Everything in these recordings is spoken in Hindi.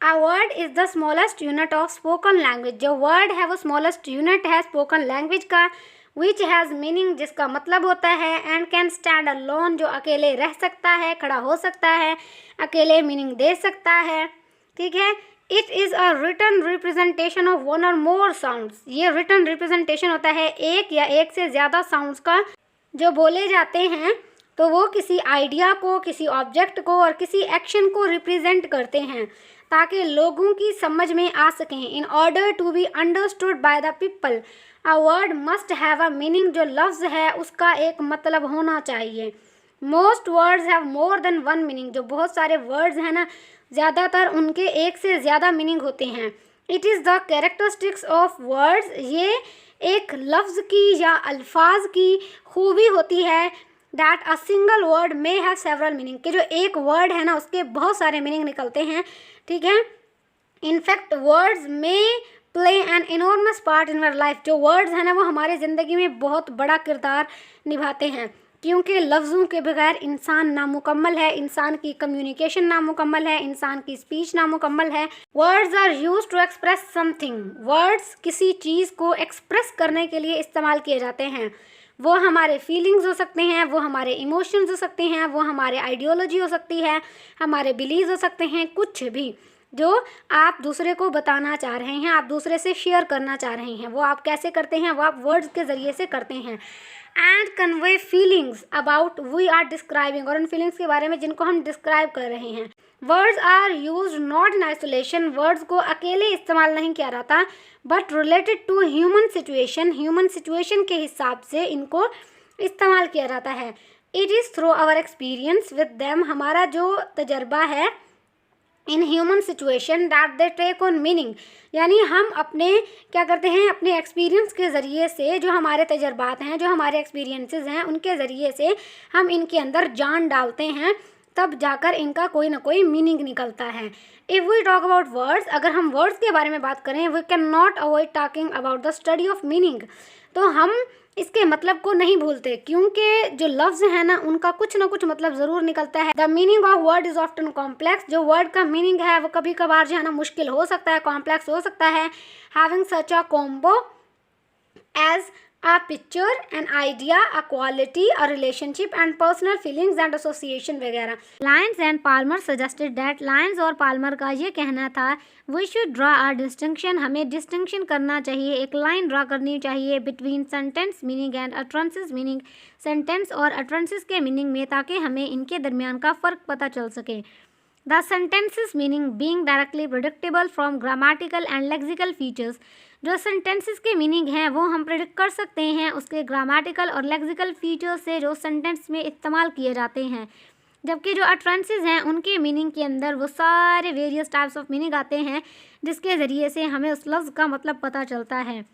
A word is the smallest unit of spoken language. जो word है वो smallest unit है spoken language का, which has meaning जिसका मतलब होता है, and can stand alone जो अकेले रह सकता है, खड़ा हो सकता है, अकेले meaning दे सकता है, ठीक है। It is a written representation of one or more sounds. ये written representation होता है एक या एक से ज़्यादा sounds का जो बोले जाते हैं, तो वो किसी आइडिया को, किसी ऑब्जेक्ट को और किसी एक्शन को रिप्रेजेंट करते हैं ताकि लोगों की समझ में आ सकें। In order to be understood by the people a word must have a meaning. जो लफ्ज़ है उसका एक मतलब होना चाहिए। Most words have more than one meaning. जो बहुत सारे वर्ड्स हैं ना, ज़्यादातर उनके एक से ज़्यादा मीनिंग होते हैं। It is the characteristics of words. ये एक लफ्ज़ की या अल्फाज की खूबी होती है that a single word may have several meaning. कि जो एक वर्ड है ना उसके बहुत सारे मीनिंग निकलते हैं, ठीक है। इनफैक्ट वर्ड्स में play an enormous part in our life. जो वर्ड्स हैं ना वो हमारे ज़िंदगी में बहुत बड़ा किरदार निभाते हैं, क्योंकि लफ्ज़ों के बगैर इंसान नामुकम्मल है, इंसान की कम्युनिकेशन नामुकम्मल है, इंसान की स्पीच नामुकम्मल है। Words are use to express something. Words किसी चीज़ को एक्सप्रेस करने के लिए इस्तेमाल किए जाते हैं। वो हमारे फीलिंग्स हो सकते हैं, वो हमारे इमोशंस हो सकते हैं, वो हमारे आइडियोलॉजी हो सकती है, हमारे बिलीव्स हो सकते हैं, कुछ भी जो आप दूसरे को बताना चाह रहे हैं, आप दूसरे से शेयर करना चाह रहे हैं, वो आप कैसे करते हैं, वो आप वर्ड्स के ज़रिए से करते हैं। And convey feelings about we are describing. और उन फीलिंग्स के बारे में जिनको हम डिस्क्राइब कर रहे हैं। Words are use not in isolation. Words को अकेले इस्तेमाल नहीं किया जाता, but related to human situation. Human situation के हिसाब से इनको इस्तेमाल किया जाता है। It is through our experience with them. हमारा जो तजर्बा है in human situation that they take on meaning. यानी हम अपने क्या करते हैं, अपने एक्सपीरियंस के ज़रिए से, जो हमारे तजर्बात हैं, जो हमारे एक्सपीरियंसेस हैं, उनके ज़रिए से हम इनके अंदर जान डालते हैं, तब जाकर इनका कोई ना कोई मीनिंग निकलता है। If we talk about words, अगर हम वर्ड्स के बारे में बात करें, we can not avoid talking about the study of meaning. तो हम इसके मतलब को नहीं भूलते, क्योंकि जो लफ्ज़ है ना उनका कुछ ना कुछ मतलब ज़रूर निकलता है। The meaning of word is often complex. जो वर्ड का मीनिंग है वो कभी कभार जो है ना मुश्किल हो सकता है, कॉम्प्लेक्स हो सकता है। Having such a combo as a picture, an idea, a quality, a relationship and personal feelings and association वगैरह। Lyons and Palmer suggested that Lyons और पाल्मर का ये कहना था we should draw a distinction। हमें distinction करना चाहिए, एक लाइन ड्रा करनी चाहिए between sentence meaning and utterances meaning। sentence और utterances के meaning में, ताकि हमें इनके दरमियान का फ़र्क पता चल सके। The sentences meaning being directly predictable from grammatical and lexical features। जो sentences के मीनिंग हैं वो हम प्रिडिक्ट कर सकते हैं उसके ग्रामेटिकल और लेक्सिकल फीचर्स से जो सेंटेंस में इस्तेमाल किए जाते हैं। जबकि जो अट्रेंसेस हैं उनके मीनिंग के अंदर वो सारे वेरियस टाइप्स ऑफ मीनिंग आते हैं, जिसके ज़रिए से हमें उस लफ्ज़ का मतलब पता चलता है।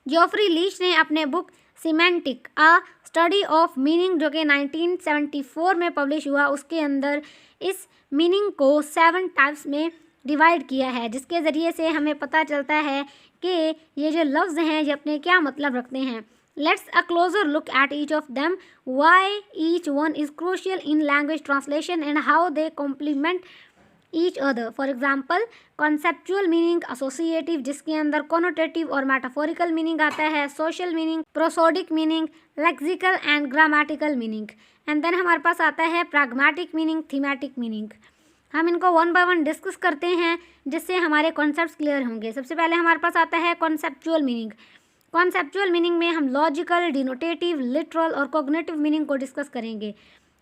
जॉफ्री लीच ने अपने book semantic a study of meaning, जो कि 1974 में पब्लिश हुआ, उसके अंदर इस मीनिंग को 7 टाइप्स में डिवाइड किया है, जिसके ज़रिए से हमें पता चलता है कि ये जो लफ्ज़ हैं ये अपने क्या मतलब रखते हैं। Let's a closer look at each of them, why each one is crucial in language translation and how they complement each other. For example conceptual meaning, associative जिसके अंदर कोनोटेटिव और मेटाफोरिकल मीनिंग आता है, social meaning, prosodic meaning, lexical and grammatical meaning, and then हमारे पास आता है प्रैग्मेटिक मीनिंग, थीमेटिक मीनिंग। हम इनको वन बाय वन डिस्कस करते हैं जिससे हमारे कॉन्सेप्ट्स क्लियर होंगे। सबसे पहले हमारे पास आता है कॉन्सेप्चुअल मीनिंग। कॉन्सेप्चुअल मीनिंग में हम लॉजिकल, डिनोटेटिव, लिटरल और कॉग्निटिव मीनिंग को डिस्कस करेंगे।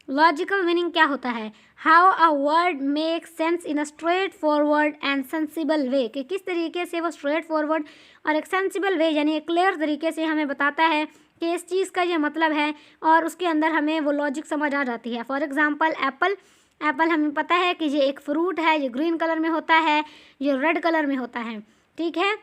लॉजिकल मीनिंग क्या होता है, how a word make sense in a straightforward and sensible way, कि किस तरीके से वो स्ट्रेट फॉरवर्ड और एक सेंसिबल वे यानी एक क्लियर तरीके से हमें बताता है कि इस चीज़ का ये मतलब है, और उसके अंदर हमें वो लॉजिक समझ आ जाती है। फॉर एग्जांपल एप्पल, एप्पल हमें पता है कि ये एक फ्रूट है, ये ग्रीन कलर में होता है, ये रेड कलर में होता है, ठीक है।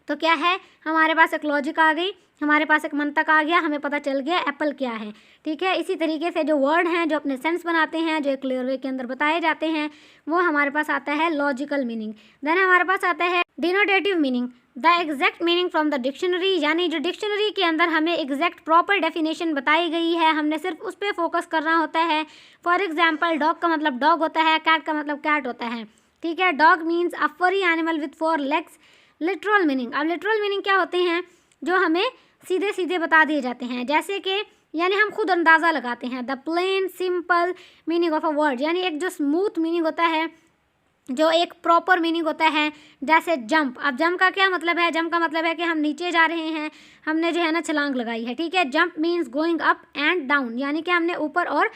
तो क्या है, हमारे पास एक लॉजिक आ गई, हमारे पास एक मंतक आ गया, हमें पता चल गया एप्पल क्या है, ठीक है। इसी तरीके से जो वर्ड हैं जो अपने सेंस बनाते हैं, जो एक क्लियर वे के अंदर बताए जाते हैं, वो हमारे पास आता है लॉजिकल मीनिंग। देन हमारे पास आता है denotative meaning, the exact meaning from the dictionary, यानी जो डिक्शनरी के अंदर हमें एग्जैक्ट प्रॉपर डेफिनेशन बताई गई है, हमने सिर्फ उस पर फोकस करना होता है। फॉर एग्जाम्पल डॉग का मतलब डॉग होता है, कैट का मतलब कैट होता है। ठीक है। डॉग मीन्स अ फरी animal with 4 legs. Literal meaning, अब लिटरल मीनिंग क्या होते हैं जो हमें सीधे सीधे बता दिए जाते हैं, जैसे कि यानी हम खुद अंदाज़ा लगाते हैं। The plain simple meaning of a word, यानी एक जो स्मूथ मीनिंग होता है, जो एक प्रॉपर मीनिंग होता है, जैसे जंप। अब जंप का क्या मतलब है? जंप का मतलब है कि हम नीचे जा रहे हैं, हमने जो है ना छलांग लगाई है, ठीक है। Jump means going up and down, यानी कि हमने ऊपर और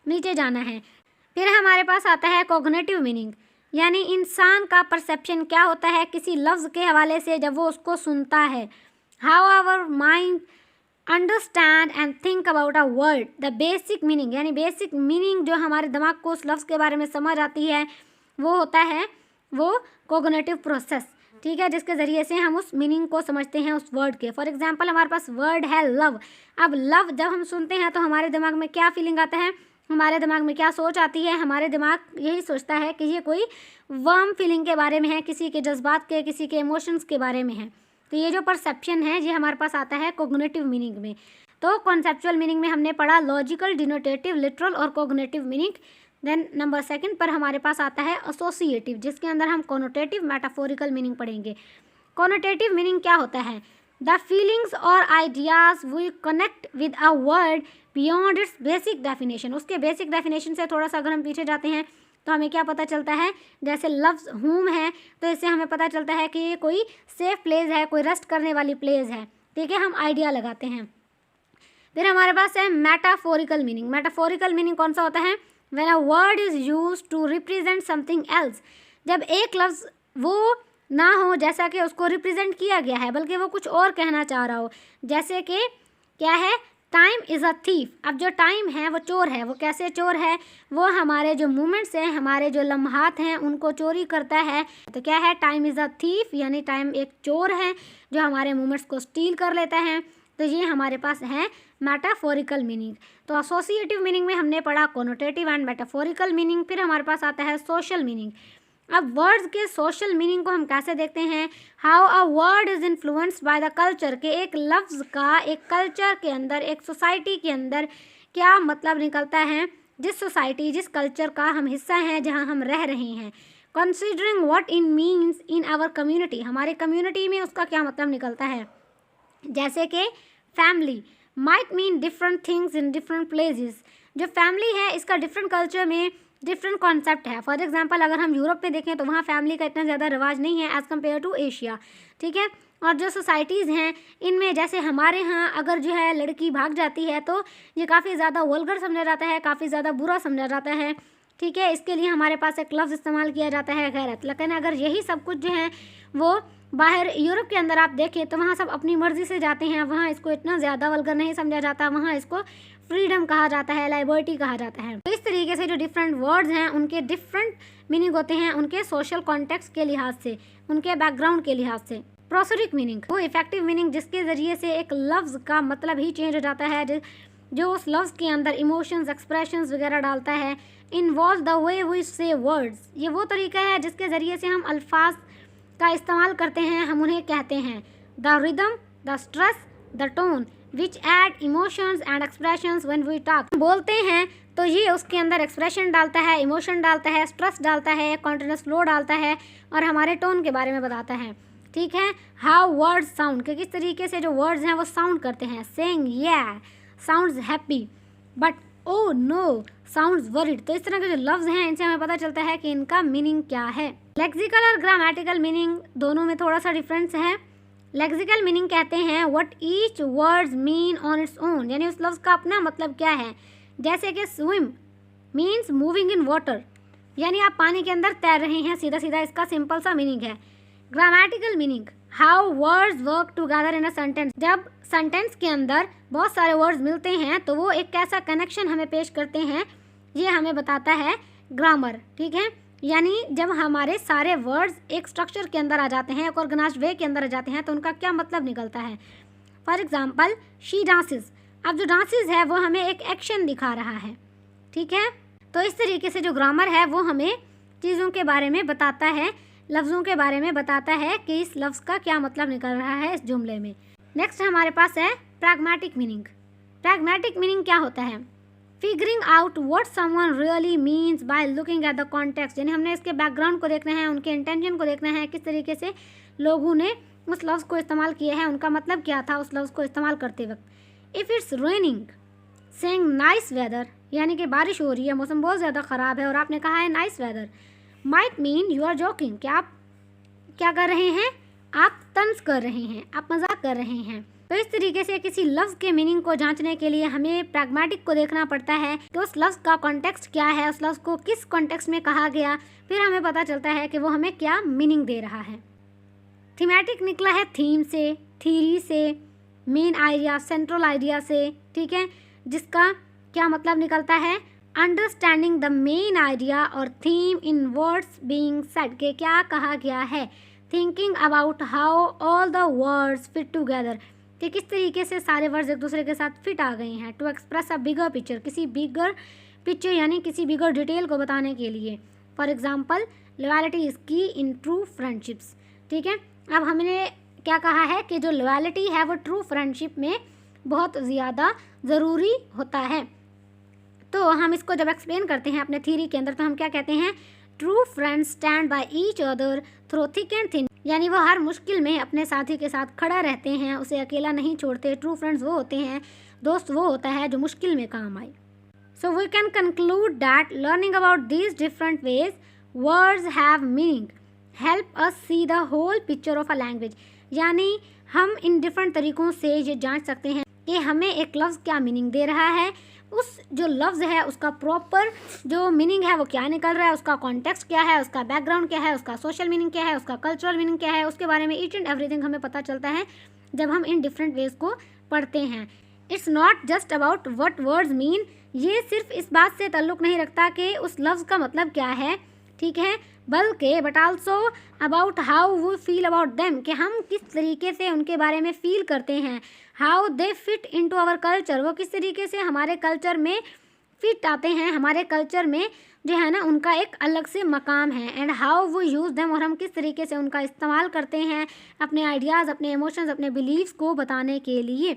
नीचे जाना है। फिर हमारे पास आता है कॉग्निटिव मीनिंग, यानी इंसान का परसेप्शन क्या होता है किसी लफ्ज़ के हवाले से जब वो उसको सुनता है। How our mind understand and think about a word. The basic meaning, यानी बेसिक मीनिंग जो हमारे दिमाग को उस लफ्ज़ के बारे में समझ आती है वो होता है वो कॉग्निटिव प्रोसेस, ठीक है, जिसके ज़रिए से हम उस मीनिंग को समझते हैं उस वर्ड के। फॉर एग्जांपल हमारे पास वर्ड है लव। अब लव जब हम सुनते हैं तो हमारे दिमाग में क्या फीलिंग आता है, हमारे दिमाग में क्या सोच आती है? हमारे दिमाग यही सोचता है कि ये कोई वार्म फीलिंग के बारे में है, किसी के जज्बात के, किसी के इमोशंस के बारे में है। तो ये जो परसेप्शन है ये हमारे पास आता है कॉग्निटिव मीनिंग में। तो कॉन्सेप्चुअल मीनिंग में हमने पढ़ा लॉजिकल, डिनोटेटिव, लिटरल और कॉग्निटिव मीनिंग। देन नंबर 2 पर हमारे पास आता है एसोसिएटिव, जिसके अंदर हम कॉनोटेटिव, मेटाफोरिकल मीनिंग पढ़ेंगे। कॉनोटेटिव मीनिंग क्या होता है? द फीलिंग्स और ideas we connect with a word beyond its basic definition. उसके बेसिक डेफिनेशन से थोड़ा सा अगर हम पीछे जाते हैं तो हमें क्या पता चलता है, जैसे लफ्ज़ होम है तो इससे हमें पता चलता है कि ये कोई सेफ प्लेस है, कोई रेस्ट करने वाली प्लेस है, ठीक है, हम आइडिया लगाते हैं। फिर हमारे पास है मेटाफोरिकल मीनिंग। मेटाफोरिकल मीनिंग कौन सा होता है? When a word is use to represent something else, जब एक लफ्ज़ वो ना हो जैसा कि उसको रिप्रेजेंट किया गया है, बल्कि वो कुछ और कहना चाह रहा हो। जैसे कि क्या है, टाइम इज़ अ थीफ। अब जो टाइम है वो चोर है। वो कैसे चोर है? वो हमारे जो मोमेंट्स हैं, हमारे जो लम्हात हैं, उनको चोरी करता है। तो क्या है, टाइम इज़ अ थीफ, यानी टाइम एक चोर है जो हमारे मोमेंट्स को स्टील कर लेता है। तो ये हमारे पास है मेटाफोरिकल मीनिंग। तो एसोसिएटिव मीनिंग में हमने पढ़ा कॉनोटेटिव एंड मेटाफोरिकल मीनिंग। फिर हमारे पास आता है सोशल मीनिंग। अब वर्ड्स के सोशल मीनिंग को हम कैसे देखते हैं? How a word is influenced by the culture, के एक लफ्ज़ का एक कल्चर के अंदर, एक सोसाइटी के अंदर क्या मतलब निकलता है, जिस सोसाइटी, जिस कल्चर का हम हिस्सा हैं, जहाँ हम रह रहे हैं। Considering what in means in our community, हमारे कम्युनिटी में उसका क्या मतलब निकलता है। जैसे कि family might mean different things in different places. जो फैमिली है इसका डिफरेंट कल्चर में डिफरेंट कॉन्सेप्ट है। फॉर एग्जांपल अगर हम यूरोप में देखें तो वहाँ फैमिली का इतना ज़्यादा रिवाज नहीं है एज़ कम्पेयर टू एशिया, ठीक है। और जो सोसाइटीज़ हैं इनमें, जैसे हमारे यहाँ अगर जो है लड़की भाग जाती है तो ये काफ़ी ज़्यादा वल्गर समझा जाता है, काफ़ी ज़्यादा बुरा समझा जाता है, ठीक है। इसके लिए हमारे पास एक लफ्ज़ इस्तेमाल किया जाता है गैरत। लेकिन अगर यही सब कुछ जो है वो बाहर यूरोप के अंदर आप देखें तो वहाँ सब अपनी मर्ज़ी से जाते हैं, वहाँ इसको इतना ज़्यादा वल्गर नहीं समझा जाता, वहाँ इसको फ्रीडम कहा जाता है, लाइबर्टी कहा जाता है। तो इस तरीके से जो डिफरेंट वर्ड्स हैं उनके डिफरेंट मीनिंग होते हैं, उनके सोशल कॉन्टेक्स्ट के लिहाज से, उनके बैकग्राउंड के लिहाज से। प्रोसोडिक मीनिंग, वो इफेक्टिव मीनिंग जिसके ज़रिए से एक लफ्ज़ का मतलब ही चेंज हो जाता है, जो उस लफ्ज़ के अंदर इमोशंस, एक्सप्रेशंस वगैरह डालता है। इन्वॉल्व द वे वी से वर्ड्स, ये वो तरीका है जिसके ज़रिए से हम अल्फाज का इस्तेमाल करते हैं, हम उन्हें कहते हैं। The rhythm, the stress, the tone which add emotions and expressions when we talk. बोलते हैं तो ये उसके अंदर एक्सप्रेशन डालता है, इमोशन डालता है, स्ट्रेस डालता है, कॉन्टिन्यूस फ्लो डालता है और हमारे टोन के बारे में बताता है, ठीक है। हाउ वर्ड्स साउंड, कि किस तरीके से जो वर्ड्स हैं वो साउंड करते हैं। सेइंग या sounds happy but oh no sounds worried. तो इस तरह के जो लफ्ज़ हैं इनसे हमें पता चलता है कि इनका मीनिंग क्या है। लेक्सिकल और ग्रामेटिकल मीनिंग दोनों में थोड़ा सा डिफरेंस है। लेक्सिकल मीनिंग कहते हैं what each words mean on its own, यानी उस लफ्ज़ का अपना मतलब क्या है। जैसे कि swim means moving in water, यानी आप पानी के अंदर तैर रहे हैं, सीधा सीधा इसका सिंपल सा मीनिंग है। Grammatical meaning, how words work together in a sentence, जब सेंटेंस के अंदर बहुत सारे वर्ड्स मिलते हैं तो वो एक कैसा कनेक्शन हमें पेश करते हैं, ये हमें बताता है ग्रामर, ठीक है। यानी जब हमारे सारे वर्ड्स एक स्ट्रक्चर के अंदर आ जाते हैं, एक ऑर्गेनाइज्ड वे के अंदर आ जाते हैं, तो उनका क्या मतलब निकलता है। फॉर एग्जाम्पल शी डांसेस, अब जो डांसेस है वो हमें एक एक्शन दिखा रहा है, ठीक है। तो इस तरीके से जो ग्रामर है वो हमें चीज़ों के बारे में बताता है, लफ्ज़ों के बारे में बताता है कि इस लफ्ज़ का क्या मतलब निकल रहा है इस जुमले में। नेक्स्ट हमारे पास है प्रैग्मेटिक मीनिंग। प्रैग्मेटिक मीनिंग क्या होता है? Figuring out what someone really means by looking at the context, यानी हमने इसके बैकग्राउंड को देखना है, उनके इंटेंशन को देखना है, किस तरीके से लोगों ने उस लफ्ज़ को इस्तेमाल किया है, उनका मतलब क्या था उस लफ्ज़ को इस्तेमाल करते वक्त। If it's raining saying nice weather, यानी कि बारिश हो रही है, मौसम बहुत ज़्यादा ख़राब है और आपने कहा है nice weather, might mean you are joking, क्या आप क्या कर रहे हैं, आप तंज कर रहे हैं, आप मजाक कर रहे हैं। तो इस तरीके से किसी लफ्ज़ के मीनिंग को जांचने के लिए हमें प्रैग्मेटिक को देखना पड़ता है कि उस लफ्ज़ का कॉन्टेक्स्ट क्या है, उस लफ्ज़ को किस कॉन्टेक्स्ट में कहा गया, फिर हमें पता चलता है कि वो हमें क्या मीनिंग दे रहा है। थीमेटिक निकला है थीम से, थीरी से, मेन आइडिया, सेंट्रल आइडिया से, ठीक है, जिसका क्या मतलब निकलता है, अंडरस्टैंडिंग द मेन आइडिया और theme in words being said, के क्या कहा गया है। Thinking about how all the words fit together, कि किस तरीके से सारे वर्ड्स एक दूसरे के साथ फिट आ गए हैं। To express a bigger picture, किसी बिगर पिक्चर यानी किसी बिगर डिटेल को बताने के लिए। फॉर एग्जाम्पल लॉयल्टी इज़ की इन ट्रू फ्रेंडशिप्स, ठीक है। अब हमने क्या कहा है कि जो लॉयल्टी है वो ट्रू फ्रेंडशिप में बहुत ज़्यादा ज़रूरी होता है। तो हम इसको जब एक्सप्लेन करते हैं अपने थ्योरी के अंदर तो हम क्या कहते हैं, true friends stand by each other through thick and thin, यानी वो हर मुश्किल में अपने साथी के साथ खड़ा रहते हैं, उसे अकेला नहीं छोड़ते। ट्रू फ्रेंड्स वो होते हैं, दोस्त वो होता है जो मुश्किल में काम आए। So we can conclude that learning about these different ways words have meaning help us see the whole picture of a language, यानी हम इन डिफरेंट तरीक़ों से ये जांच सकते हैं कि हमें एक लफ्ज़ क्या मीनिंग दे रहा है, उस जो लफ्ज़ है उसका प्रॉपर जो मीनिंग है वो क्या निकल रहा है, उसका कॉन्टेक्स्ट क्या है, उसका बैकग्राउंड क्या है, उसका सोशल मीनिंग क्या है, उसका कल्चरल मीनिंग क्या है, उसके बारे में ईच एंड एवरीथिंग हमें पता चलता है जब हम इन डिफरेंट वेज को पढ़ते हैं। It's not just about what words mean, ये सिर्फ इस बात से ताल्लुक़ नहीं रखता कि उस लफ्ज़ का मतलब क्या है, ठीक है, बल्कि but also about how we feel about them, कि हम किस तरीके से उनके बारे में फ़ील करते हैं। How they fit into our culture, वो किस तरीके से हमारे कल्चर में फिट आते हैं, हमारे कल्चर में जो है ना उनका एक अलग से मकाम है। And how we use them, और हम किस तरीके से उनका इस्तेमाल करते हैं अपने आइडियाज़, अपने इमोशंस, अपने बिलीव्स को बताने के लिए।